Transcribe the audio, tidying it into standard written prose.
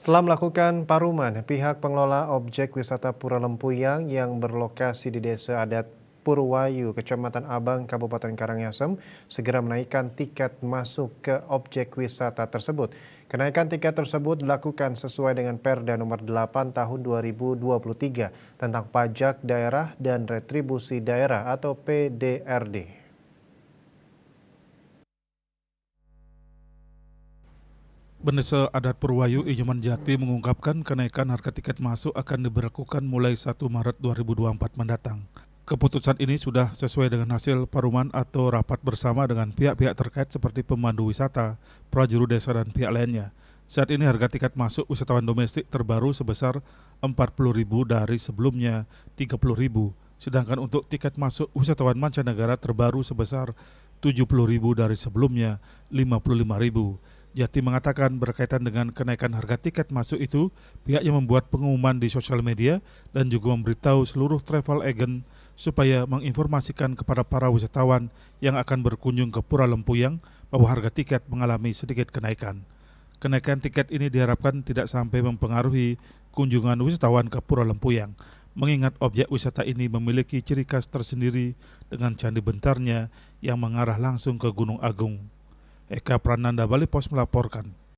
Setelah melakukan paruman, pihak pengelola objek wisata Pura Lempuyang yang berlokasi di Desa Adat Purwayu, Kecamatan Abang, Kabupaten Karangasem, segera menaikkan tiket masuk ke objek wisata tersebut. Kenaikan tiket tersebut dilakukan sesuai dengan Perda Nomor 8 Tahun 2023 tentang pajak daerah dan retribusi daerah atau PDRD. Desa Adat Purwayu, Ijeman Jati mengungkapkan kenaikan harga tiket masuk akan diberlakukan mulai 1 Maret 2024 mendatang. Keputusan ini sudah sesuai dengan hasil paruman atau rapat bersama dengan pihak-pihak terkait seperti pemandu wisata, prajurut desa, dan pihak lainnya. Saat ini harga tiket masuk wisatawan domestik terbaru sebesar Rp40.000 dari sebelumnya Rp30.000, sedangkan untuk tiket masuk wisatawan mancanegara terbaru sebesar Rp70.000 dari sebelumnya Rp55.000. Jati mengatakan berkaitan dengan kenaikan harga tiket masuk itu, pihaknya membuat pengumuman di sosial media dan juga memberitahu seluruh travel agent supaya menginformasikan kepada para wisatawan yang akan berkunjung ke Pura Lempuyang bahwa harga tiket mengalami sedikit kenaikan. Kenaikan tiket ini diharapkan tidak sampai mempengaruhi kunjungan wisatawan ke Pura Lempuyang, mengingat objek wisata ini memiliki ciri khas tersendiri dengan candi bentarnya yang mengarah langsung ke Gunung Agung. Eka Prananda, Bali Pos melaporkan.